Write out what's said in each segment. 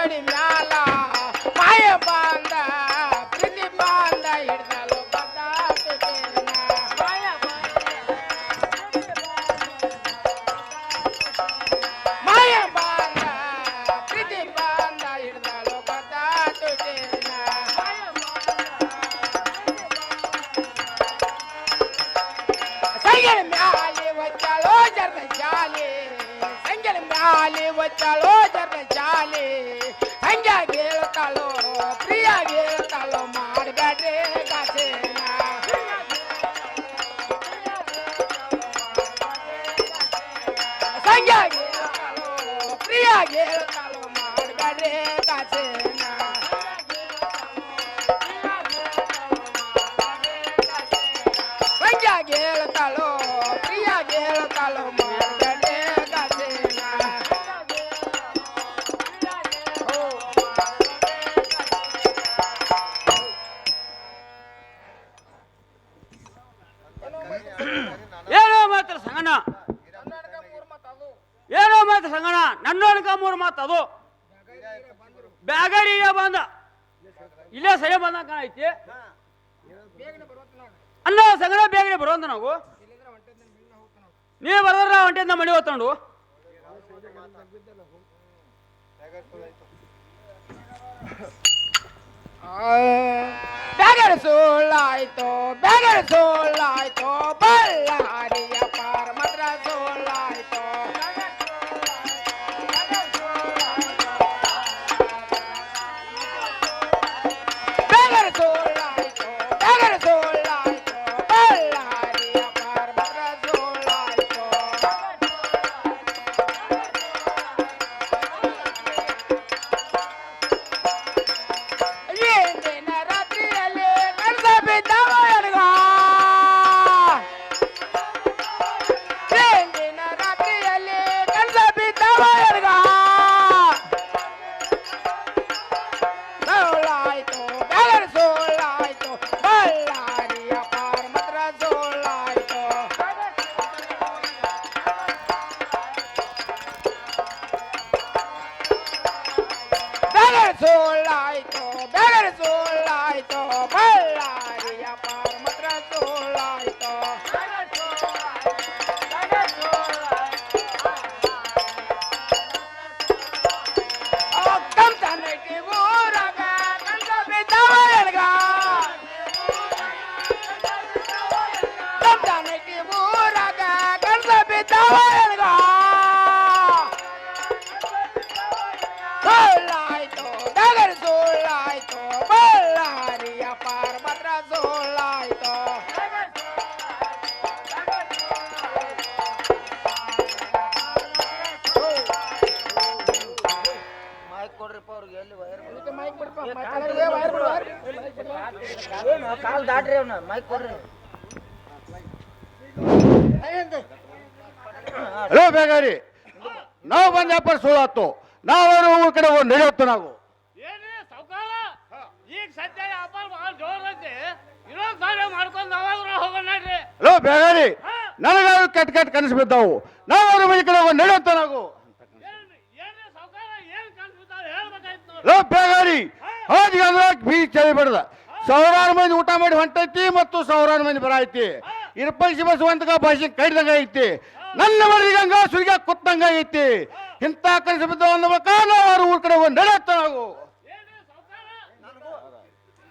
ಸಂಗಡಿ ಮ್ಯಾಲ ಮಾಯ ಬಾಂಧ ಪ್ರೀತಿ ಬಾಂಧ ಹಿಡ್ದಲು ಬದ್ದಾತೇನ ಮಾಯ ಬಾಂಧ ಪ್ರೀತಿ ಬಾಂಧ ಹಿಡ್ದಲು ಬದ್ದಾತೇನ ಸಂಗಡಿ ಮ್ಯಾಲೆ ಒಚ್ಚಾಳೋ ಜರ್ದ ಜಾಲಿ ಸಂಗಡಿ ಮ್ಯಾಲೆ ಒಚ್ಚಾಳೋ ಜರ್ದ ಜಾಲಿ ಹಂಗಾಗಿ ಹೇಳ್ತಾಳೋ ಪ್ರಿಯಾಗಿ ಹೇಳ್ತಾಳೋ ಮಾಡಬೇಡ್ರಿ ಗಾಸೇನ ಸಂಗಾಗಿ ಹೇಳ್ತಾಳೋ ಪ್ರಿಯಾಗಿ ಹೇಳ್ತಾಳೋ ಮಾಡಬೇಡ್ರಿ ಗಾಸೇನ ಸಂಗಾಗಿ ಹೇಳ್ತಾಳೋ ಪ್ರಿಯಾಗಿ ಹೇಳ್ತಾಳೋ ಮಾಡಬೇಡ್ರಿ ಗಾಸೇನ ಏನೋ ಮಾತ್ರ ಸಂಗಣ ಏನೋ ಮಾತ್ರ ಸಂಗಣ ನನ್ನೊಳಗ ಮೂರು ಮಾತು ಅದು ಬ್ಯಾಗಡಿಗೆ ಬಂದ ಇಲ್ಲೇ ಸರಿ ಬಂದ ಐತಿ ಅಲ್ಲ ಸಂಗಣ ಬೇಗನೆ ಬರುವಂತ ನಾವು ನೀವು ಬರೋದ್ರ ಹೊಂಟಿಂದ ಮನೆ ಹೊತ್ತೊಂಡು ಬ್ಯಾಗರ ಸುಳ್ಳಾಯ್ತು ಬ್ಯಾಗರ ಸುಳ್ಳಾಯ್ತು ಬಳ್ಳಾರಿಯ ಪಾರ ಮಾತ್ರ ಸುಳ್ಳಾಯ್ತು ಬ್ಯಾಗರ ಸುಳ್ಳಾಯ್ತು ಬ್ಯಾಗರ ಸುಳ್ಳಾಯ್ತು ಬಳ್ಳಾರಿಯ ಪಾರ ಮಾತ್ರ ಸುಳ್ಳಾಯ್ತು ಏನಿನ ರಾತ್ರಿಯಲ್ಲಿ ಕನಸ ಬಿದ್ದವ ಎಡಗ ಏನಿನ ರಾತ್ರಿಯಲ್ಲಿ ಕನಸ ಬಿದ್ದವ ಎಡಗ ಸುಳ್ಳಾಯ್ತು ಬ್ಯಾಗರ ಸುಳ್ಳಾಯ್ತು ಬಳ್ಳಾರಿಯ ಪಾರ ಮಾತ್ರ ಸುಳ್ಳಾಯ್ತು ಬ್ಯಾಗರ ಸುಳ್ಳಾಯ್ತು ಬ್ಯಾಗರ ಸುಳ್ಳಾಯ್ತು ಬಳ್ಳಾರಿಯ ಪಾರ ಮಾತ್ರ ಸುಳ್ಳಾಯ್ತು ಕಂಸನಟ್ಟಿ ಊರಾಗ ಕನಸ ಬಿದ್ದವ ಎಡಗ ಕಂಸನಟ್ಟಿ ಊರಾಗ ಕನಸ ಬಿದ್ದವ ಎಡಗ ಸುಳ್ಳಾಯ್ತು ಬ್ಯಾಗರ ಸುಳ್ಳಾಯ್ತು ಬಳ್ಳಾರಿಯ ಪಾರ ಮಾತ್ರ ಸುಳ್ಳಾಯ್ತು ಮೈಕ್ ಕೊಡ್ರಿಪ್ಪ ಅವ್ರಿಗೆ ಎಲ್ಲಿ ವೈರ್ ಕಾಲ್ ದಾಟ್ರಿ ಅವ್ನ ಮೈಕ್ ಕೊಡ್ರಿ ಹಲೋ ಬೇಗಾರಿ ನಾವು ಬಂದ ವ್ಯಾಪಾರ ಸುಳ್ಳಾತು ನಾವೇನು ಊರ ಕಡೆ ಹೋಗಿ ನಡೆಯುತ್ತೆ ನಾವು ಏನೇ ಸಾವ್ಕಾರ ಈಗ ಸದ್ಯ ವ್ಯಾಪಾರ ಭಾಳ ಜೋರ್ ಐತಿ ಇರೋ ಕಾರ್ಯ ಮಾಡ್ಕೊಂಡು ನಾವಾದ್ರೂ ಹೋಗೋಣ ನೋಡ್ರಿ ಹಲೋ ಬೇಗಾರಿ ನನಗಾದ್ರು ಕೆಟ್ಟ ಕೆಟ್ಟ ಕನಸು ಬಿದ್ದಾವು ನಾವ್ರ ಮನೆ ಕಡೆ ಹೋಗಿ ನಡೆಯುತ್ತೆ ನಾವು ಏನೇ ಸಾವ್ಕಾರ ಏನ್ ಕಾಣಿಸ್ಬಿಟ್ಟಾವ ಹೇಳ್ಬೇಕಾಯ್ತು ನೋಡಿ ಹಲೋ ಬೇಗಾರಿ ಹೋಗಿ ಅಂದ್ರೆ ಬೀಜ ಚಳಿಬಿಡ್ದ ಸಾವಿರಾರು ಮಂದಿ ಊಟ ಮಾಡಿ ಹೊಂಟೈತಿ ಮತ್ತು ಸಾವಿರಾರು ಮಂದಿ ಬರೈತಿ ಇರ್ಪಲ್ಸಿ ಬಸವಂತಗ ಭಾಷೆ ಕಡಿದಂಗ ಐತಿ ನನ್ನ ಮರಿಗಂಗ ಸುರಿಗ ಕುತ್ತಂಗ ಐತಿ ಇಂಥ ಕನಸು ಬಿದ್ದಾವ ಅಂದ್ಬೇಕ ನಾವು ಊರ ಕಡೆ ಹೋಗಿ ನಡೆಯುತ್ತೆ ನಾವು ಏನೇ ಸಾವ್ಕಾರ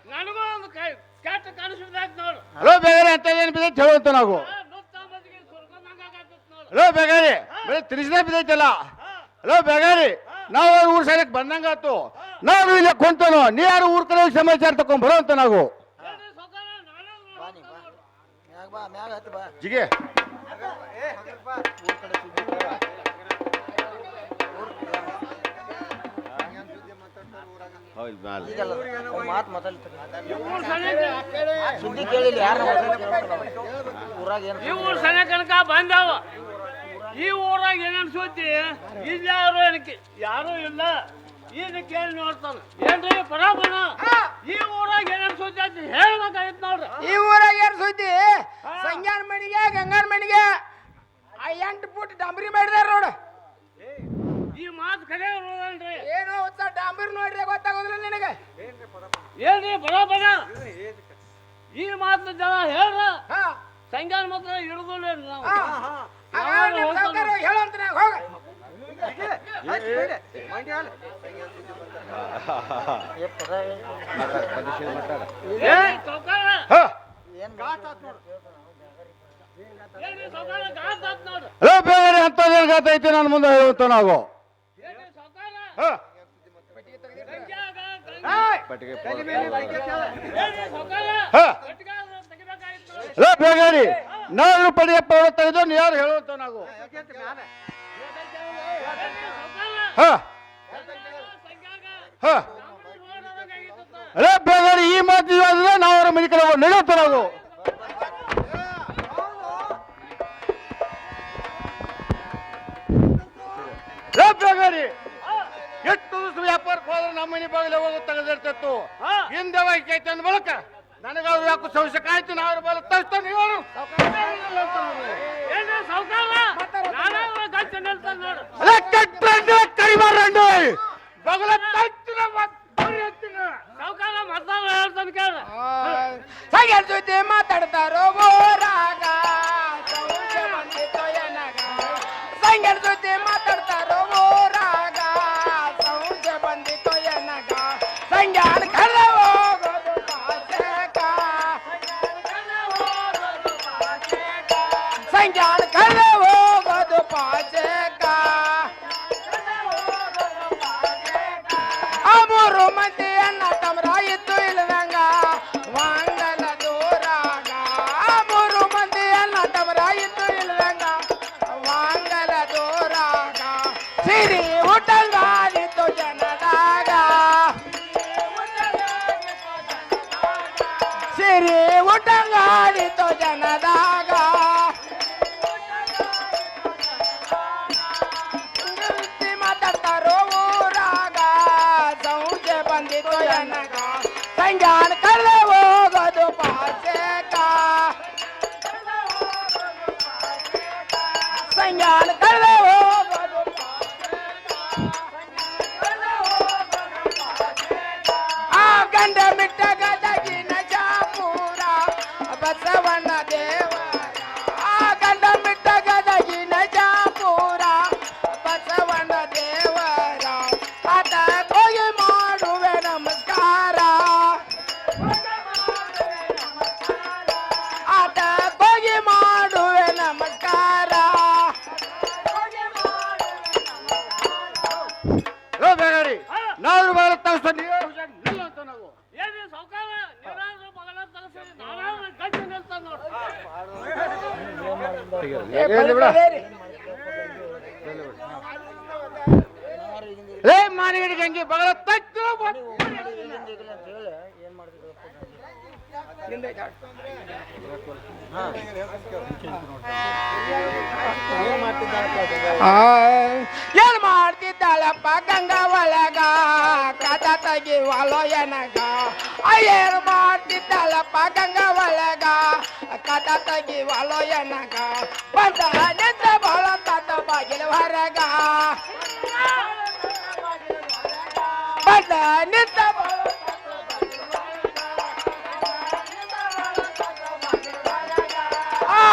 ನನಗೂ ಒಂದು ಕೆಟ್ಟ ಕಾಣಿಸ್ಬಿಟ್ಟಾಯ್ತು ನೋಡು ಹಲೋ ಬೇಗಾರಿ ಅಂತ ಏನು ಬಿದ್ದೈತಿ ಹೇಳುವಂತ ನಾವು ನುತ್ತ ಮದ್ದಿಗೆ ಸುರ್ಕೊಂಡಂಗಾಗತ್ತೈತಿ ನೋಡು ಹಲೋ ಬೇಗಾರಿ ಬರೀ ತಿರ್ಸಿದ ಬಿದ್ದೈತಲ್ಲ ಹಲೋ ಬೇಗಾರಿ ನಾವು ಊರ ಸೈಡಕ್ಕೆ ಬಂದಂಗಾತು ನಾವು ಇಲ್ಲಿ ಕುಂತನು ನೀ ಯಾರು ಊರ ಕಡೆ ಹೋಗಿ ಸಮಾಚಾರ ತಕೊಂಡ್ ಬರುವಂತ ನಾವು ಏನೇ ಸಾವ್ಕಾರ ನಾನೇ ಬಾ ನೀ ಬಾ ಮ್ಯಾಗ ಬಾ ಮ್ಯಾಗ ಹತ್ತು ಬಾ ಜಿಗೆ ಊರ್ ಕಡೆ ಸುದ್ದಿ ಬಾ. ಈಗಲ್ಲ ಒಂದ್ ಮಾತು ಮಾತಾಡ್ತಾರೆ ಸುದ್ದಿ ಕೇಳಿಲ್ಲ ಯಾರ ಊರಾಗ ಏನು ಈ ಊರ್ ಸಣ್ಣ ಕನಕ ಬಂದಾವ ಈ ಊರಾಗ ಏನೇನು ಸುದ್ದಿ ಇಲ್ಲಿ ಯಾರು ಇಲ್ಲ ಈಗ ಕೇಳಿ ನೋಡ್ತಾನ ಏನ್ರಿ ಪರಾಬನ ಈ ಊರಾಗ ಏನೇನು ಸುದ್ದಿ ಅಂತ ಹೇಳ್ಬೇಕಾಗಿತ್ತು ನೋಡ್ರಿ ಈ ಊರಾಗ ಏನ್ ಸುದ್ದಿ ಸಂಜ್ಞಾನ ಮಣಿಗೆ ಗಂಗಾನ ಮಣಿಗೆ ಆ 8 ಫುಟ್ ಡಂಬರಿ ಮಾಡಿದಾರ ನೋಡು ಈ ಮಾತು ಕರೆ ಇರೋದಲ್ರಿ ಏನೋ ಡಾಂಬರ್ ಏನ್ರಿ ಬರೋಬರ ಈ ಮಾತು ಜನ ಹೇಳ್ರ ಹಾ ಸಂಘಾನ ಮಾತ್ರ ಹಿಡಿದಿಲ್ಲ ನಾವು ಹಾ ಹಾಗಾದ್ರೆ ನಿಮ್ ಸಾವ್ಕಾರ ಹೇಳಂತ ಹೋಗ ಏ ಸಾವ್ಕಾರ ಹ. ಏನ್ರಿ ಸಾವ್ಕಾರ ಗಾತ್ ಆತ್ ನೋಡು ಅಲ್ಲ ಬೇರೆ ಅಂತದೇನು ಗಾತೈತಿ ನನ್ನ ಮುಂದೆ ಹೇಳುತ್ತ ನಾವು ಏನ್ರಿ ಸಾವ್ಕಾರ ಹ. ಸಂಖ್ಯಾಗ ಏಯ್! ಏನ್ರಿ ಸಾವ್ಕಾರ ಹ. ಗಟ್ಟಿಗಾರ ತೆಗಿಬೇಕಾಗಿತ್ತು ಅಲ್ಲ ಬೇಗಾರಿ ನಾನು ಪಡಿಯಪ್ಪ ತೆಗೆದು ನೀ ಯಾರು ಹೇಳುತ್ತ ನಾವು ಏನ್ರಿ ಸಾವ್ಕಾರ ಹ ಸಂಖ್ಯಾಗ ಹ ನಮ್ಮನ್ನ ನೋಡೋದಾಗಿತ್ತು ಅಲ್ಲ ಬೇಗಾರಿ ಈ ಮಾತು ಹೇಳಿದ್ರೆ ನಾವು ಅವ್ರ ಮನೆ ಕಡೆ ನಡೆಯುತ್ತ ನಾವು ಅಲ್ಲ ಬೇಗಾರಿ ಎಷ್ಟು ದಿವಸ ವ್ಯಾಪಾರಕ್ಕೆ ಹೋದ್ರೆ ನಮ್ಮ ಮನೆ ಬಾಗಿಲು ಹೋಗಿ ತೆಗೆದಿರ್ತಿತ್ತು ಹಾ. ಹಿಂದೆ ಹೋಯ್ಕೈತೆ ಅಂದ ಬಳಕ ನನಗಾದ್ರು ಯಾಕೋ ಸಂಶಯ ಆಯ್ತು ನಾವು ಬಾಲ ತರಿಸ್ತಾನೆ ಇವರು ಏನ್ರಿ ಸಾವ್ಕಾರ ನಾನಾದ್ರೂ ಗಟ್ಟಿ ನಿಲ್ತಾನೆ ನೋಡು ಅಲ್ಲ ಕಟ್ಟಂದ್ರೆ ಕರಿಬಾರಂಡು ಬಗಲ ತಚ್ಚಿನ ಸಾವ್ಕಾರ ಮತ್ತಾಗ ಹೇಳ್ತಾನೆ ಕೇಳ ಸಂಗ್ಯಾರ ಜೊತೆ ಮಾತಾಡ್ತಾರೋ ಊರಾಗ ಸಂಶಯ ಬಂದಿತ್ತು ಎನಗ ಸಂಗ್ಯಾರ ಜೊತೆ ಮಾತಾಡ್ತಾರೋ ಊರಾಗ ಸಂಶಯ ಬಂದಿತ್ತು ಎನಗ ಸಂಗ್ಯಾನ ಕಳ್ಳ ಹೋಗೋದು ಪಾಚಕ ಸಂಗ್ಯಾನ ಕಳ್ಳ ಹೋಗೋದು ಪಾಚಕ ಆ ಮೂರು ಮಂದಿ ಅಣ್ಣ ತಮ್ರ ಇದ್ದು ಇಲ್ಲದಂಗ ವಾಂಗಲ ದೂರಾಗ ಆ ಮೂರು ಮಂದಿ ಅಣ್ಣ ತಮ್ರ ಇದ್ದು ಇಲ್ಲದಂಗ ವಾಂಗಲ ದೂರಾಗ ಸಿರಿ ಊಟಂಗಾದಿತ್ತು ಜನದಾಗ ಸಿರಿ ಊಟಂಗಾದಿತ್ತು ಜನದಾಗ ಮಾತಾಡ್ತಾರೋ ಊರಾಗ ಸಂಜೆ ಬಂದಿತ್ತು ಎನಗ ಸಂಜಾನ ಕಳ್ಳ ಹೋಗೋದು ಪಾಚಕ ಸಂಜಾನ ಕಳ್ಳ ಹೋಗೋದು ಆ ಗಂಡ ಮಿಟ್ಟ ಗದಗಿನ ಜಾಪೂರ ಬಸವಣ್ಣ ದೇವರ ಆ ಗಂಡ ಮಿಟ್ಟ ಗದಗಿನ ಜಾಪೂರ ಬಸವಣ್ಣ ದೇವರ ಅದ ಹೋಗಿ ಮಾಡುವೆ ನಮಸ್ಕಾರ ಅದ ಹೋಗಿ ಮಾಡುವೆ ನಮಸ್ಕಾರ ಬೇಗಾರಿ ನಾವು ಬಾಲ ತರಿಸ್ತಾನೆ ನಿಲ್ಲಂತ ನಾವು ಏನ್ರಿ ಸಾವ್ಕಾರ ನೀನಾದ್ರೂ ಮಗನ ತಲುಪಿಸಿ ನಾನಾದ್ರೂ ಗಟ್ಟಿ ನಿಲ್ತಾನೆ ನೋಡು ಲೇ ಮಾನಿಗಡಿಗೆ ಹಂಗೆ ಬಗಲ ತಚ್ಚು ಏನ್ ಮಾಡ್ತಿದ್ರು ಏನ್ ಮಾಡ್ತಿದ್ದಾಳಪ್ಪ ಗಂಗಾ ಒಳಗ ಕದ ತೆಗಿವಲೋ ಎನಗ ಏನ್ ಮಾಡ್ತಿದ್ದಾಳಪ್ಪ ಗಂಗಾ ಒಳಗ ಕದ ತೆಗಿವಲೋ ಎನಗ ಬಂದ ನಿಂತ ಬಾಳ ತತ್ತ ಬಾಗಿಲು ಹೊರಗ ಬಂದ ನಿಂತ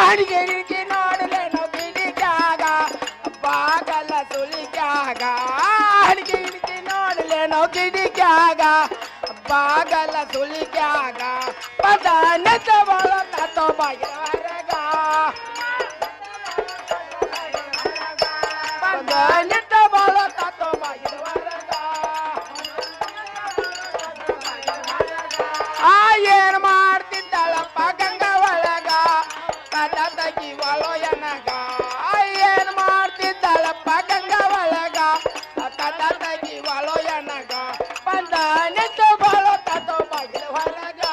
ಅಡಿಗೆ ಗಿಡಿಗೆ ನೋಡಲೇನೋ ಗಿಡಿಗಾಗ ಬಾಗಲ ಸುಲಿಗಾಗ ಅಡಿಗೆ ಗಿಡಿಗೆ ನೋಡಲೇನೋ ಗಿಡಿಗಾಗ ಬಾಗಲ ಸುಲಿಗಾಗ ಪದ ನೆತ್ತ ಬಾಳ ತತ್ತೋ ಬಾಗಿಲ ಹೊರಗ ಪದ ನೆತ್ತ ಬಾಳ ತತ್ತೋ ಬಾಗಿಲ ಹೊರಗ ಆ ಏನ್ ಮಾಡ್ತಿದ್ದಾಳಪ್ಪ ಗಂಗಾ ಒಳಗ ಕದ ತೆಗಿವಲೋ ಎನಗ ಏನ್ ಮಾಡ್ತಿದ್ದಾಳಪ್ಪ ಗಂಗಾ ಒಳಗ ಕದ ತೆಗಿವಲೋ ಎನಗ ಬಂದ ನಿಂತು ಬಾಳೋ ತತ್ತೋ ಬಾಗಿಲು ಹೊರಗ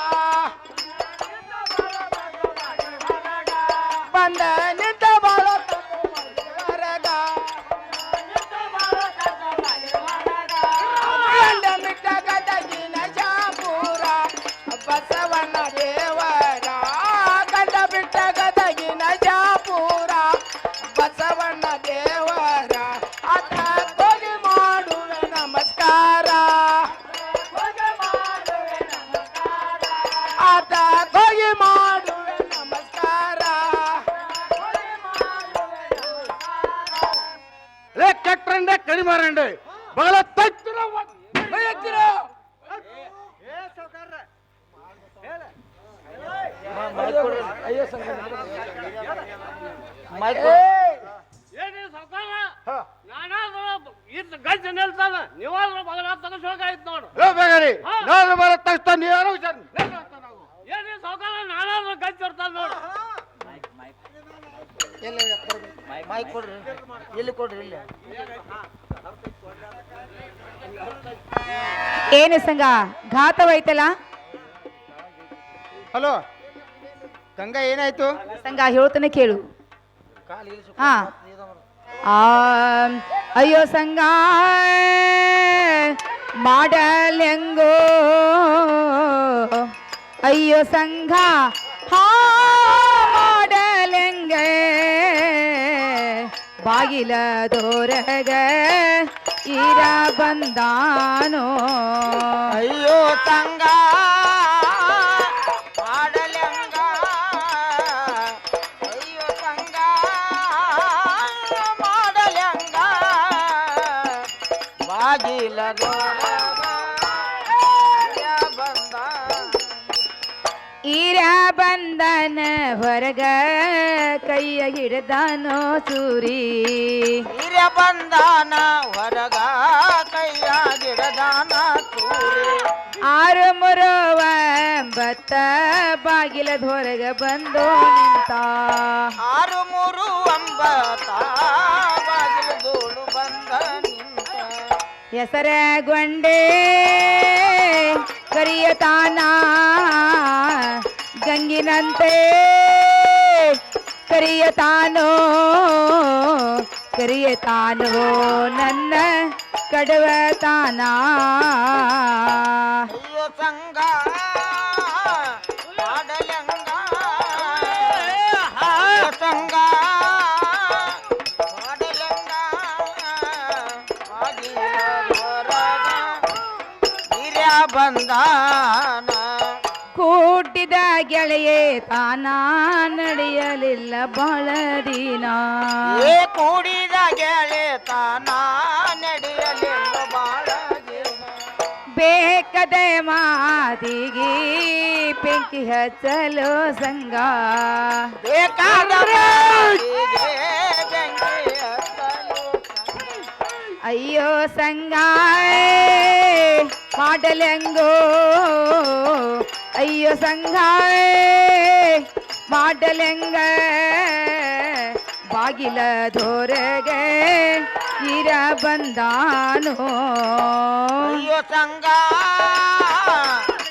ಬಂದ ನಿಂತ ಬಾಳೋ ತತ್ತೋ ಬಾಗಿಲು ಹೊರಗ ಬಾಗಲ ತಗಸ್ಬೇಕಾಯ್ತು ನೋಡು. ಏ ಬೇಗರಿ ನಾನು ಬರೋ ತಕ್ಷಣ ನೀ ಯಾರೋ ಹುಷಾರ್ ನಿಲ್ಲ ಅಂತ ನಾವು. ಏನೇ ಸಾವುಕಾರ ನಾನಾದ್ರೂ ಗಂಚಿರ್ತಾನೆ ನೋಡು. ಮೈಕ್ ಕೊಡ್ರಿ ಇಲ್ಲಿ ಕೊಡ್ರಿ ಇಲ್ಲಿ ಏನು ಸಂಘ ಘಾತವಾಯ್ತಲ್ಲ ಹಲೋ ಗಂಗಾ ಏನಾಯ್ತು? ಸಂಘ ಹೇಳ್ತಾನೆ ಕೇಳು. ಕಾಲು ಇಳಿಸಿ ಹಾ ಅಯ್ಯೋ ಸಂಘ ಮಾಡಲೆಂಗೋ ಅಯ್ಯೋ ಸಂಘ ಹಾ ಮಾಡಲೆಂಗೆ ಬಾಗಿಲ ದೋರಗ ಇರ ಬಂದಾನೋ ಅಯ್ಯೋ ಸಂಗ ಮಾಡಲೆಂಗ ಅಯ್ಯೋ ಸಂಗ ಮಾಡಲೆಂಗ ಬಾಗಿಲ ಬಂದ ಇರ ಬಂದನ ಹೊರಗ ಕೈಯ ಹಿಡ್ದಾನೋ ಸೂರಿ ಹಿರಿಯ ಬಂದಾನ ಹೊರಗ ಕೈಯ ಗಿಡದಾನ ತೂರಿ ಆರು ಮುರುವ ಬತ್ತ ಬಾಗಿಲದ ಹೊರಗ ಬಂದು ನಿಂತ 6 3 9 ಬಾಗಿಲು ಧೂಳು ಬಂದ ನಿಂತ ಹೆಸರಗೊಂಡೆ ಕರಿಯತಾನ ಗಂಗಿನಂತೆ ಕರಿಯತಾನೋ ಕರಿಯತಾನೋ ನನ್ನ ಕಡವತಾನ ಅಯ್ಯೋ ಸಂಗ ಮಾಡಲೆಂಗ ಅಯ್ಯೋ ಸಂಗ ಮಾಡಲೆಂಗ ಬಾಗಿಲ ಹೊರಗ ಹಿರಿಯ ಬಂದಾನ ಕೂಡಿದ ಗೆಳೆಯೇ ತಾನ ನಡೆಯಲಿಲ್ಲ ಬಾಳ ದಿನ ಏ ಕೂಡಿದ ಗೆಳೆತನ ನಡೆಯಲಿಲ್ಲ ಬಾಳ ದಿನ ಬೇಕದ ಮಾತಿಗೆ ಬೆಂಕಿ ಹಚ್ಚಲು ಸಂಗ ಬೇಕಾದ ಮಾತಿಗೆ ಬೆಂಕಿ ಹಚ್ಚಲು ಅಯ್ಯೋ ಸಂಗ ಮಾಡಲೆಂಗೋ ಅಯ್ಯೋ ಸಂಗ ಮಾಡಲೆಂಗ ಬಾಗಿಲ ದೋರಗೆ ಇರ ಬಂದಾನೋ ಅಯ್ಯೋ ಸಂಗ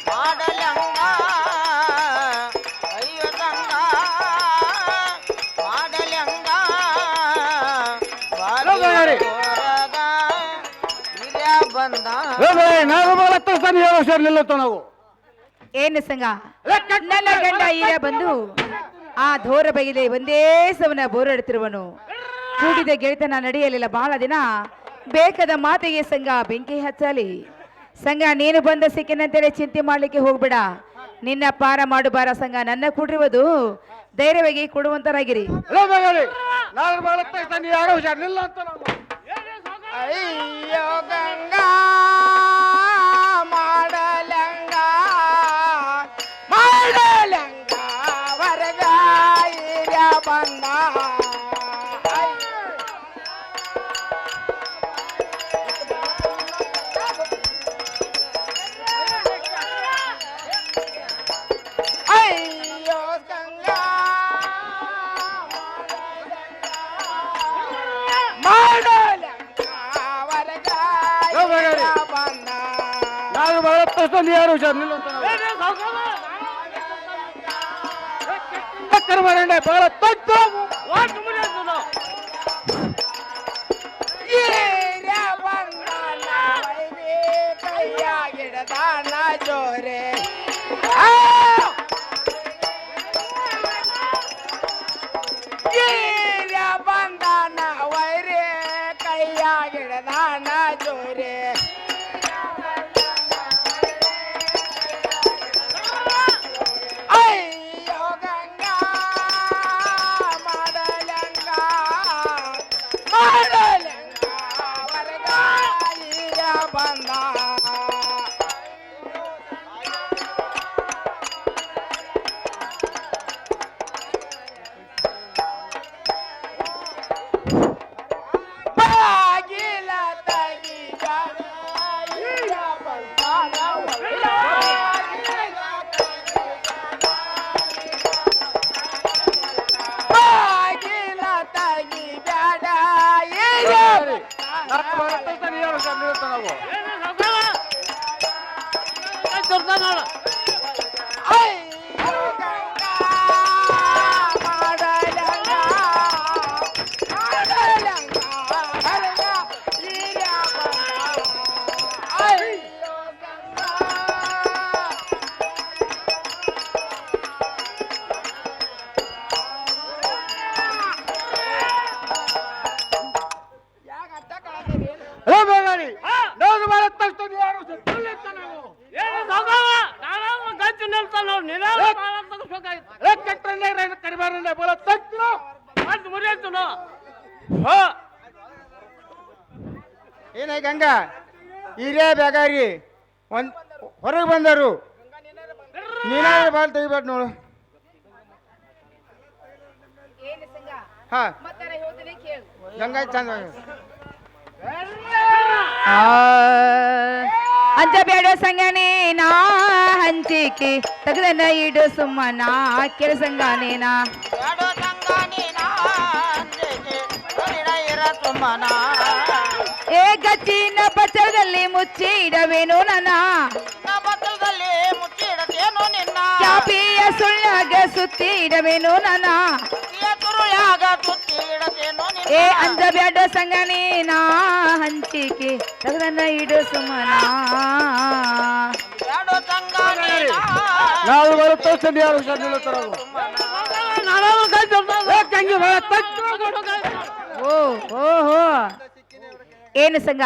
ಮಾಡಲೆಂಗ ಅಯ್ಯೋ ಸಂಗ ಮಾಡಲೆಂಗ ಬಾಗಿಲ ಹೊರಗ ಹಿರಿಯ ಬಂದ ಏ ಬೇ ನಾನು ಬರೋ ತಕ್ಷಣ ನೀ ಯಾರೋ ಹುಷಾರ್ ನಿಲ್ಲ ಅಂತ ನಾವು. ಏನು ಸಂಗ ನನ್ನ ಗಂಡ ಈರ ಬಂದು ಆ ಧೋರ ಬಗೆಲೆ ಒಂದೇ ಸವನ ಬೋರಾಡುತ್ತಿರುವನು ಕೂಡಿದ ಗೆಳೆತನ ನಡೆಯಲಿಲ್ಲ ಬಹಳ ದಿನ ಬೇಕಾದ ಮಾತಿಗೆ ಸಂಘ ಬೆಂಕಿ ಹಚ್ಚಲಿ ಸಂಘ ನೀನು ಬಂದ ಸಿಕ್ಕಿನಂತೇಳಿ ಚಿಂತೆ ಮಾಡ್ಲಿಕ್ಕೆ ಹೋಗ್ಬೇಡ ನಿನ್ನ ಪಾರ ಮಾಡುಬಾರ ಸಂಘ ನನ್ನ ಕೂಡಿರುವುದು ಧೈರ್ಯವಾಗಿ ಕೊಡುವಂತರಾಗಿರಿ ಏ ಬೇಗರಿ ನಾನು ಬರೋ ತಕ್ಷಣ ನೀ ಯಾರೋ ಹುಷಾರ್ ನಿಲ್ಲ ಅಂತ ನಾವು. ಅಯ್ಯೋ ಗಂಗಾ ಮಾಡಲಂಗ ಮಾಡಲಂಗ ಹೊರಗ ಇರ ಬಂದ ಅಯ್ಯೋ ಗಂಗಾ ಮಾಡಲಂಗ ಹೊರಗ ಏ ಬೇಗರಿ ಇರ ಬಂದ ನಾನು ಬರೋ ತಕ್ಷಣ ನೀ ಯಾರೋ ಹುಷಾರ್ ನಿಲ್ಲ ಅಂತ ನಾವು. ಏನೇ ಸಾವುಕಾರ ಟಕ್ಕರ್ ಮಾರಂಡೆ ಬಹಳ ತೊಟ್ಟು ವಾಟ್ ಮುರಿಯೋದು ನಾವು. ಈರ ಬಂದಾನ ವೈರಿ ಕೈಯಾಗಿಡದಾನ ಜೋರೆ ಈರ ಬಂದಾನ ವೈರಿ ಕೈಯಾಗಿಡದಾನ ಜೋರೆ ಅಯ್ಯೋ ಗಂಗಾ ಮಾಡಲಂಗ ಮಾಡಲಂಗ ಹೊರಗ ಇರ ಬಂದ ಬಾಗಿಲ ತಗಿದ ತೋರ್ತಾನ ನೋಡು ಹಲೋ ಬೇಗಾರಿ ನಾನು ಬಹಳ ತಕ್ಷಣ ಯಾರು ಸತ್ತುಲಿತ್ತ ನಾವು ಏನು ಸಾಕಾವ ನಾನಾದ್ರೂ ಗಂಚು ನಿಲ್ತಾನ ನೋಡು ನೀನಾದ್ರೂ ಬಾಳ ತಗಸ್ಬೇಕಾಗಿತ್ತು ಕಟ್ಟನೆ ಕಡಿಬಾರನೆ ಬಹಳ ತಕ್ಷಣ ಗಂಚು ಮುರಿಯತ್ತು ನೋ ಹಾ ಏನೇ ಗಂಗಾ ಹಿರಿಯ ಬೇಗಾರಿ ಒಂದ್ ಹೊರಗೆ ಬಂದರು ನೀನಾದ್ರೆ ಬಾಲ್ ತೆಗಿಬೇಡ ನೋಡು ಹಾ ಗಂಗಾ ಚಂದ ಅಂಜಬೇಡ ಸಂಗನೇ ನಾ ಹಂಚಿಕೆ ತಗದನ ಇಡು ಸುಮ್ಮನ ಕೆಳ ಸಂಗಾನೇನಾ ಯಾಡೋ ಸಂಗಾನಿನ ಅಂಜೆಗೆ ಕರಿಣ ಇರ ಸುಮ್ಮನ ಏ ಗಚ್ಚಿನ ಪಚ್ಚರದಲ್ಲಿ ಮುಚ್ಚಿ ಇಡವೇನು ನನ್ನ ಬತ್ತಲದಲ್ಲಿ ಮುಚ್ಚಿಡತೇನೋ ನಿನ್ನ ಚಾಪಿಯ ಸುಳ್ಳಾಗ ಸುತ್ತಿ ಇಡವೇನು ನನ್ನ ತುರುಳಾಗ ಸುತ್ತಿ ಇಡತೇನೋ ನಿನ್ನ ಏ ಅಂಜಬೇಡ ಸಂಗನೇ ನಾ ಹಂಚಿಕೆ ತಗದನ ಇಡು ಸುಮ್ಮನ ಯಾಡೋ ಸಂಗಾನಿನ ನಾವು ಬಹಳ ತಕ್ಷಣ ಯಾರು ಸತ್ತುಲಿತ್ತ ನಾವು ನಾನಾದ್ರೂ ಗಂಚು ತಂಗಿ ಬಹಳ ತಕ್ಷಣ ಓ ಓಹೋ ಏನು ಸಂಗ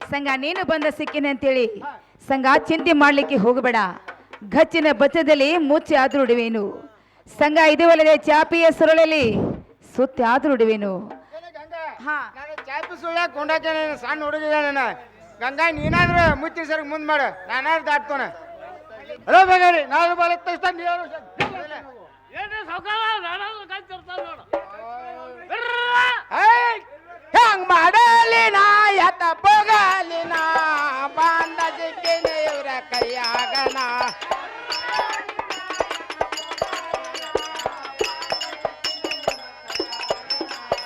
ಸಂಗ ನೀನು ಬಂದ ಸಿಕ್ಕಿನ ಅಂತೇಳಿ ಸಂಗ ಚಿಂತೆ ಮಾಡ್ಲಿಕ್ಕೆ ಹೋಗಬೇಡ ಗಚ್ಚಿನ ಬಚ್ಚದಲ್ಲಿ ಮುಚ್ಚಿ ಆದ್ರೂ ಉಡುವೇನು ಸಂಗ ಇದುವಲ್ಲದೆ ಚಾಪಿಯ ಸುರಳಲ್ಲಿ ಸುತ್ತಿ ಆದ್ರೂ ಉಡುವೇನು ಹಾ ನಾನು ಚಾಪಿ ಸುಳ್ಳ್ಯಾಕ ಕೊಂಡಾಕೆ ಸಣ್ಣ ಹುಡುಗಿದ ನಾನು ಗಂಗಾ ನೀನಾದ್ರೂ ಮುಚ್ಚಿ ಸರ್ ಮುಂದ್ ಮಾಡು ನಾನಾದ್ರೂ ದಾಟ್ತೋಣ ಹಲೋ ಬೇಗಾರಿ ನಾನು ಬಹಳ ತಕ್ಷಣ ಯಾರು ಏನ್ರಿ ಸಾಕಾವ ನಾನಾದ್ರೂ ಗಂಚು ಇರ್ತಾನ ನೋಡು ಹೆಂಗ್ ಮಾಡಲಿ ನಾ ಎತ್ತ ಪೋಗಲಿ ನಾ ಬಾಂಧ ಸಿಕ್ಕಿನ ಇವ್ರ ಕೈಯಾಗನ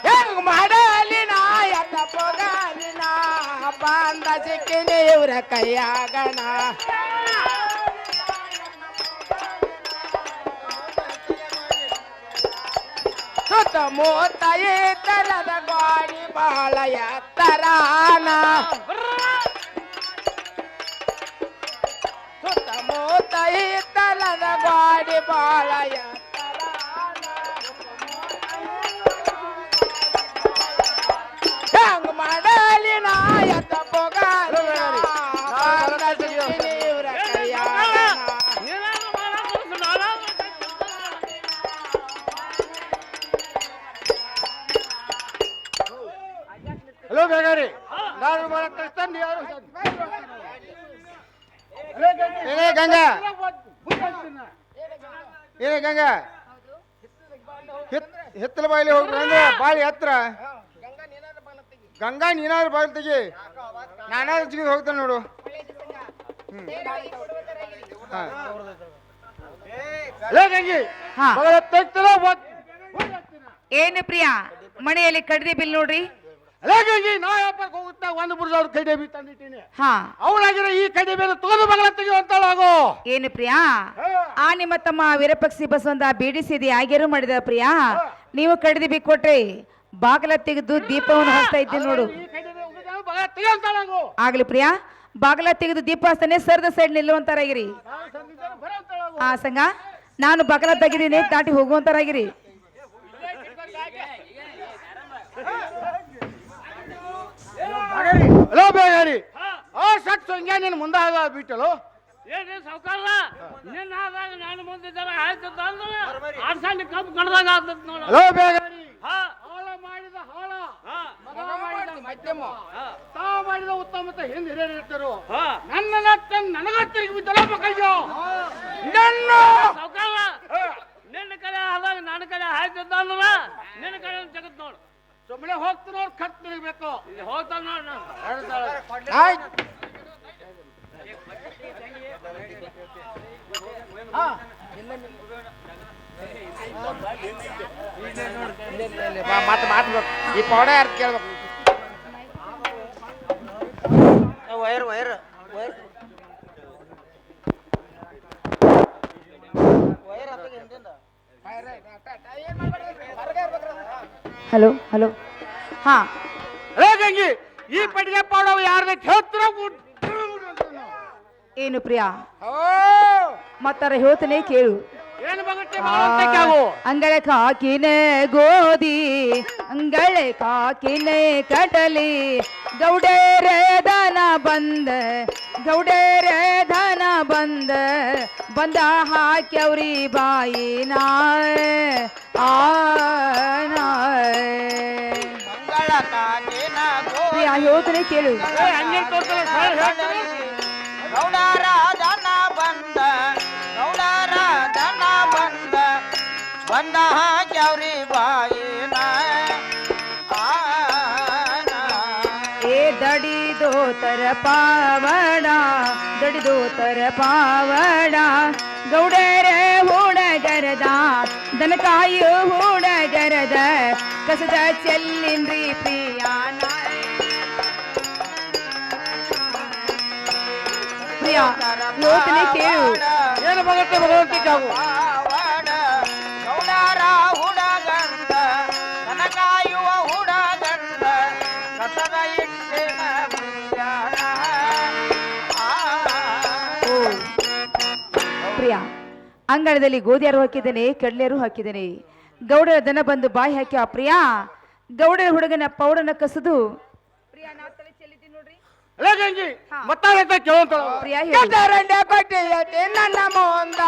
ಹೆಂಗ್ ಮಾಡಲಿ ನಾ ಎತ್ತ ಪೋಗಲಿ ನಾ ಬಾಂಧ ಸಿಕ್ಕಿನ ಇವ್ರ ಕೈಯಾಗನ ಸುತ್ತಮುತ್ತ ಎತ್ತರದ ಗಾಡಿ ಬಹಳ ಎತ್ತರಾನ ಸುತ್ತಮುತ್ತ ಎತ್ತರದ ಗಾಡಿ ಬಹಳ ಎತ್ತರಾನ ಹೆಂಗ್ ಮಾಡಲಿ ನಾ ಎತ್ತ ಪೊಗಾಲಿ ಇವ್ರ ಕೈಯಾಗ ನೀನಾದ್ರೂ ಬಾಳ ತೋರ್ಸು ನಾನಾದ್ರೂ ಹಲೋ ಬೇಗಾರಿ ನಾನು ಬಹಳ ತಕ್ಷಣ ಯಾರು ಏನೇ ಗಂಗಾ ಏನೇ ಗಂಗಾ ಹಿತ್ತಲ ಬಾಯಿಲಿ ಹೋಗ್ರಿ ಅಂದ್ರೆ ಬಾಳಿ ಹತ್ರ ಗಂಗಾ ನೀನಾದ್ರೂ ಬಾಗಿಲು ತೆಗಿ ನಾನಾದ್ರೂ ಜಿಗಿದು ಹೋಗ್ತಾನೆ ನೋಡು ಹಾ ಹಲೋ ಗಂಗಿ ಹಾ ಬಹಳ ತಕ್ಷಣ ಏನು ಪ್ರಿಯ ಮನೆಯಲ್ಲಿ ಕಡ್ದಿ ಬಿಲ್ ನೋಡ್ರಿ ಹಲೋ ಗಂಗಿ ನಾ ವ್ಯಾಪಾರಕ್ಕೆ ಹೋಗುತ್ತಾ ಒಂದು ಬುರ್ಜಾವ್ರ ಕೈ ಡೇಬಿ ತಂದಿಟ್ಟೀನಿ ಹಾ ಅವಳಾಗಿರೋ ಈ ಕೈ ಡೇಬಿಯನ್ನು ತಗೊಂಡು ಮಗಳ ತೆಗೆಯುವಂತಳಾಗೋ ಏನು ಪ್ರಿಯಾ ಆ ನಿಮ್ಮ ತಮ್ಮ ವೀರಪಕ್ಷಿ ಬಸವಂತ ಬೀಡಿಸಿದಿ ಆಗ್ಯಾರು ಮಾಡಿದ ಪ್ರಿಯಾ ನೀವು ಕಡ್ದಿ ಬಿ ಕೊಟ್ರಿ ಬಾಗಲ ತೆಗೆದು ದೀಪವನ್ನು ಹಚ್ತಾ ಇದ್ದೀನಿ ನೋಡು ಈ ಕೈ ಡೇಬಿ ಹೋಗಿದ್ದಾಳೆ ಮಗಳ ತೆಗೆಯುವಂತಳಾಗೋ ಆಗ್ಲಿ ಪ್ರಿಯಾ ಬಾಗಲ ತೆಗೆದು ದೀಪ ಹಚ್ತಾನೆ ಸರದ ಸೈಡ್ ನಿಲ್ಲುವಂತಾರಾಗಿರಿ ನಾನು ಸಂದಿದ್ದೇನೆ ಬರೋಂತಳಾಗೋ ಆ ಸಂಗ ನಾನು ಬಾಗಲ ತೆಗಿದೀನಿ ದಾಟಿ ಹೋಗುವಂತಾರಾಗಿರಿ ಹಲೋ ಬೇಗಾರಿ ಆ ಸಟ್ ಸಂಖ್ಯೆ ನೀನು ಮುಂದೆ ಆಗ ಬಿಟ್ಟಲು ಏನ್ರಿ ಸಾವ್ಕಾರ ನಿನ್ನ ಆದಾಗ ನಾನು ಮುಂದಿದ್ದಾರ ಆಯ್ತು ಅಂದ್ರೆ ಆಡ್ಸಂಡಿ ಕಬ್ಬು ಕಡ್ದಾಗ ಆಗ್ತದ ನೋಡ ಹಲೋ ಬೇಗಾರಿ ಹಾ ಹಾಳ ಮಾಡಿದ ಹಾಳ ಹಾ ಮಗ ಮಾಡಿದ ಮಧ್ಯಮ ಹಾ ತಾ ಮಾಡಿದ ಉತ್ತಮ ಹಿಂದೆ ಹಿರಿಯರು ಇರ್ತಾರು ಹಾ ನನ್ನ ನತ್ತ ನನಗ ತಿರುಗಿ ಬಿದ್ದಲ್ಲ ಮಕ್ಕಳು ನನ್ನ ಸಾವ್ಕಾರ ನಿನ್ನ ಕಡೆ ಆದಾಗ ನನ್ನ ಕಡೆ ಆಯ್ತು ಅಂದ್ರ ನಿನ್ನ ಕಡೆ ಜಗತ್ ನೋಡು ಸುಮ್ಮನೆ ಹೋಗ್ತಾರೋ ಖರ್ಚು ತಿರುಗಬೇಕು ಇಲ್ಲಿ ಹೋಗ್ತಾನ ನೋಡ್ ನಾನು ಆಯ್ತು ಮತ್ತೆ ಮಾತ್ಬೇಕು ಈ ಪೌಡ ಯಾರು ಕೇಳ್ಬೇಕು wire wire wire hello hello ಹಾ ಅಲೇ ಗಂಗಿ ಈ ಪಟ್ಟಿಗೆ ಪಾಡವ ಯಾರ್ದ ಹೇಳ್ತೀರ ಏನು ಪ್ರಿಯಾ ಓ ಮತ್ತಾರ ಹೇಳ್ತಾನೆ ಕೇಳು ಏನು ಬಗಟ್ಟೆ ಅಂಗಳ ಕಾಕಿನೆ ಗೋಧಿ ಅಂಗಳ ಕಾಕಿನೆ ಕಡಲಿ ಗೌಡೇರೆ ಧನ ಬಂದ ಗೌಡೇರೆ ಧನ ಬಂದ ಬಂದ ಹಾಕ್ಯವ್ರಿ ಬಾಯಿನ ಮಂಗಳ ಕಾಜಿನ ಪ್ರಿಯಾ ಹೇಳ್ತಾನೆ ಕೇಳು ಹಂಗೆ ತೋರ್ಸಲ್ಲ ಗೌಡರ ದನ ಬಂದ ಗೌಡರ ದನ ಬಂದ ಬಂದ ಹಾಕ್ಯವ್ರಿ ಬಾಯಿನ ಏ ದಡಿದೋತರ ಪಾವಡ ದಡಿದೋತರ ಪಾವಡ ಗೌಡರ ಹೂಡಗರದ ದನಕಾಯು ಹೂಡಗರದ ಕಸದ ಚೆಲ್ಲಿನ್ರಿ ಪ್ರಿಯಾನ ಪ್ರಿಯಾ ಯೋಚನೆ ಕೇಳು ಏನು ಬಗಟ್ಟೆ ಭಗವಂತ ಕಾವು ಪಾವಡ ಗೌಡರ ಹುಡಗಂದ ದನ ಕಾಯುವ ಹುಡಗಂದ ಕಸದ ಇಟ್ಟಿನ ಪ್ರಿಯಾಣ ಓ ಪ್ರಿಯಾ ಅಂಗಳದಲ್ಲಿ ಗೋಧಿಯಾರು ಹಾಕಿದ್ದೇನೆ ಕಡ್ಲೆಯರು ಹಾಕಿದ್ದೇನೆ ಗೌಡರ ದನ ಬಂದು ಬಾಯಿ ಹಾಕಿ ಆ ಪ್ರಿಯಾ ಗೌಡರ ಹುಡುಗನ ಪೌಡನ ಕಸದು ಪ್ರಿಯಾ ನಾ ತಲೆ ಚೆಲ್ಲಿದ್ದೀನಿ ನೋಡ್ರಿ ಅಲೇ ಗಂಗಿ ಮತ್ತಾರ ಕೇಳಂತ ಪ್ರಿಯಾ ಹೇಳು ಕೆಟ್ಟರಂಡೆ ಕೊಟ್ಟಿಯತಿ ನನ್ನ ಮುಂದ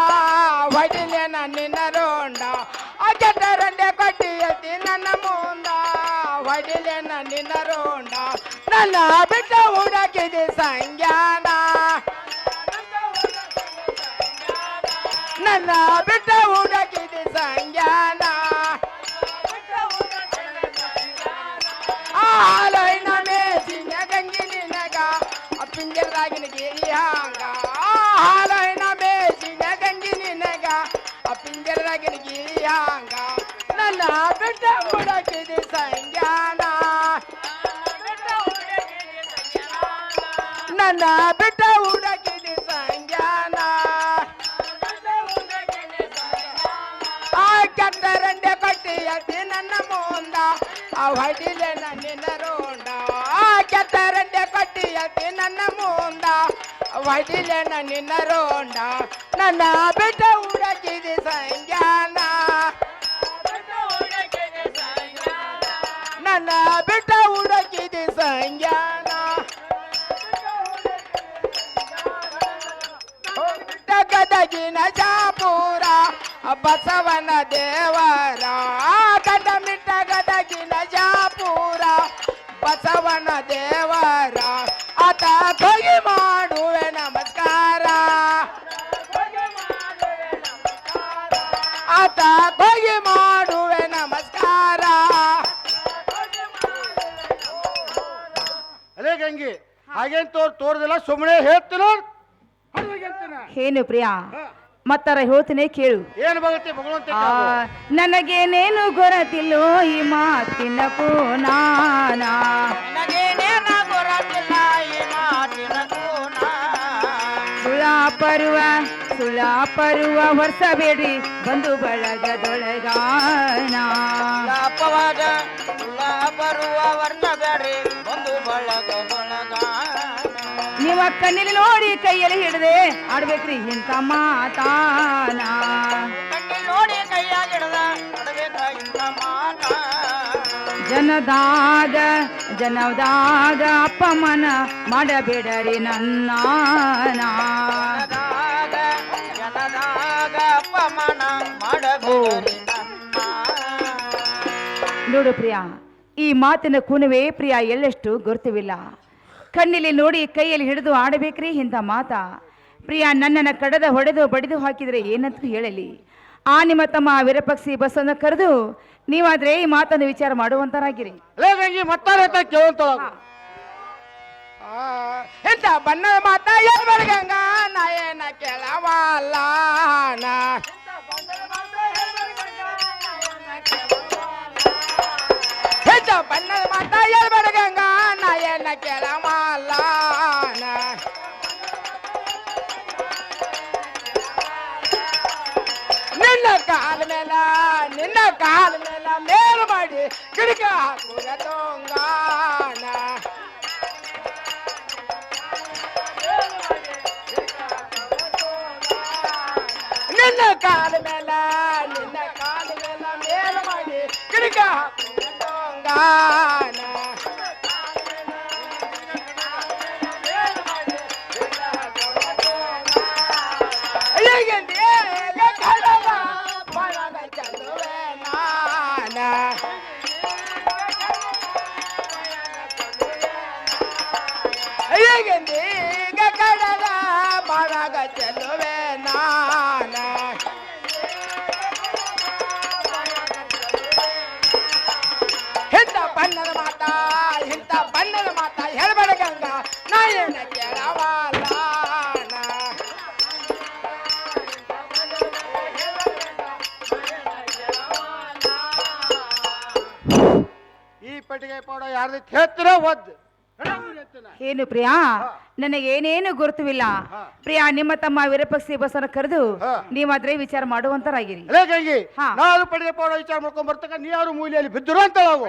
ಹೊಡಿಲೇನ ನಿನ್ನ ರೋಂಡ ಆ ಕೆಟ್ಟರಂಡೆ ಕೊಟ್ಟಿಯತಿ ನನ್ನ ಮುಂದ ಹೊಡಿಲೇನ ನಿನ್ನ ರೋಂಡ ನನ್ನ ಬಿಟ್ಟ ಹುಡುಕಿದೆ ಸಂಜ್ಞಾನ ನನ್ನ ಬಿಟ್ಟ ಹುಡುಕಿದೆ ಸಂಜ್ಞಾನ ಹಾಲೈನ ಮೇಸಿನ ಗಂಗಿ ನಿನಗ ಪಿಂಜರಾಗಿನ ಗಿರಿ ಹಾಂಗ ಹಾಲೈನ ಮೇಸಿನ ಗಂಗಿ ನಿನಗ ಪಿಂಜರಾಗಿನ ಗಿರಿ ಹಾಂಗ ನನ್ನ ಬಿಟ್ಟ ಹುಡುಕಿದೆ ಸಂಜ್ಞಾನ ನನ್ನ ಬಿಟ್ಟ ಹುಡುಕಿದೆ ಸಂಜ್ಞಾನ ಆ ಕೆಟ್ಟರಂಡೆ ಕಟ್ಟಿಯತಿ ನನ್ನ ಮುಂದ ಹೊಡಿಲೆ ನಿನ್ನ ರೋಂಡ ಆ ಕೆಟ್ಟರಂಡೆ ಕಟ್ಟಿಯತಿ ನನ್ನ ಮುಂದ ಹೊಡಿಲೆ ನಿನ್ನ ರೋಂಡ ನನ್ನ ಬಿಟ್ಟ ಹುಡುಕಿದೆ ಸಂಜ್ಞಾನ ನನ್ನ ಬಿಟ್ಟ ಹುಡುಕಿದೆ ಸಂಜ್ಞಾನ ಗದಗಿನ ಜಾಪೂರ ಬಸವನ ದೇವರ ಗದ ಮಿಟ್ಟ ಗದಗಿನ ಜಾಪೂರ ಬಸವನ ದೇವರ ಆತ ಕೊಗಿ ಮಾಡುವೆ ನಮಸ್ಕಾರ ಆತ ಕೊಗಿ ಮಾಡುವೆ ನಮಸ್ಕಾರ ಅಲೇ ಗಂಗಿ ಹಾಗೇನ್ ತೋರ್ದಿಲ್ಲ ಸುಮ್ಮನೆ ಹೇಳ್ತೀನೋ ಏನು ಪ್ರಿಯಾ ಮತ್ತಾರ ಹೇಳ್ತೀನಿ ಕೇಳು ಏನು ಬಗತ್ತೆ ಭಗವಂತ ಆ ನನಗೇನೇನು ಗೊರತಿಲ್ಲೋ ಈ ಮಾತಿನ ಪೂನಾನ ನನಗೇನೇನ ಗೊರತಿಲ್ಲ ಈ ಮಾತಿನ ಗುಣ ಸುಳಾಪರುವ ವರ್ಷಬೇಡಿ ಬಂದು ಬಳಗದೊಳಗಾನ ಲಾಪವಾದ ಬರುವ ವರ್ಣ ಬೇಡ್ರಿ ಒಂದು ಬಳಗ ನೀವ ಕಣ್ಣಿಲಿ ನೋಡಿ ಕೈಯಲ್ಲಿ ಹಿಡದೆ ಆಡ್ಬೇಕ್ರಿ ಇಂಥ ಮಾತಾನ ಕಣ್ಣಿ ನೋಡಿ ಕೈಯಾಗಿಡದ ಅಡಬೇಕ ಇಂಥ ಮಾತ ಜನದಾಗ ಅಪ್ಪಮನ ಮಾಡಬೇಡರಿ ನನ್ನ ಜನದಾಗ ಅಪಮಾನ ಮಾಡಬೇಡಿ ನನ್ನ ನೋಡು ಪ್ರಿಯಾ ಈ ಮಾತಿನ ಕುಣವೇ ಪ್ರಿಯಾ ಎಳ್ಳಷ್ಟು ಗುರುತುವಿಲ್ಲ ಕಣ್ಣಿಲಿ ನೋಡಿ ಕೈಯಲ್ಲಿ ಹಿಡಿದು ಆಡಬೇಕ್ರಿ ಇಂಥ ಮಾತಾ ಪ್ರಿಯಾ ನನ್ನನ್ನು ಕಡದ ಹೊಡೆದು ಬಡಿದು ಹಾಕಿದರೆ ಏನಂತ ಹೇಳಲಿ ಆ ನಿಮ್ಮ ತಮ್ಮ ವಿರಪಕ್ಷಿ ಬಸ್ಸನ್ನು ಕರೆದು ನೀವಾದ್ರೆ ಈ ಮಾತನ್ನು ವಿಚಾರ ಮಾಡುವಂತರಾಗಿರಿ ಅಲೇ ಗಂಗಿ ಮತ್ತಾರ ಕೇಳಂತ ಎಂತ ಬಣ್ಣದ ಮಾತ ಏನ್ ಬಡಗಂಗ ನಾ ಏನ ಕೆಳವಲ್ಲ ಎಂತ ಬಣ್ಣದ ಮಾತ ಏನ್ ಬಡಗಂಗ ನಾ ಏನ ಕೆಳವಲ್ಲ ನಿನ್ನ ಕಾಲ ಮೇಲ ನಿನ್ನ ಕಾಲ ಮೇಲ ಮೇಲು ಮಾಡಿ ಗಿಡಕ ಹಾಕುವ ದೊಂಗಾನ ನಿನ್ನ ಕಾಲ ಮೇಲ ಮೇಲು ಮಾಡಿ ಗಿಡಕ ಹಾಕುವ ದೊಂಗಾನ ಕಡಲ ಬಳಗ ಚೆಲುವೆ ನಾನ ಇಂಥ ಬಣ್ಣದ ಮಾತ ಹೇಳ್ಬೇಡ ಗಂಗಾ ನಾ ಏನ ಕೇಳವಾಲ ಈ ಪೆಟ್ಟಿಗೆ ಪೌಡ ಯಾರ್ದು ಹೇಳ್ತೀರ ಒದ್ದು ಏನು ಪ್ರಿಯಾ ನನಗೇನೇನು ಗುರುತುವಿಲ್ಲ ಪ್ರಿಯಾ ನಿಮ್ಮ ತಮ್ಮ ವಿರಪಕ್ಷಿ ಬಸವನ ಕರೆದು ನೀವಾದ್ರೆ ವಿಚಾರ ಮಾಡುವಂತರಾಗಿರಿ ಅಲ್ಲೇ ಗಂಗಿ ಹಾ. ನಾನು ಪೆಟ್ಟಿಗೆ ಪೌಡ ವಿಚಾರ ಮಾಡ್ಕೊಂಡ್ ಬರ್ತಕ್ಕ ನೀ ಯಾರು ಮೂಲೆಯಲ್ಲಿ ಬಿದ್ದರು ಅಂತ ನಾವು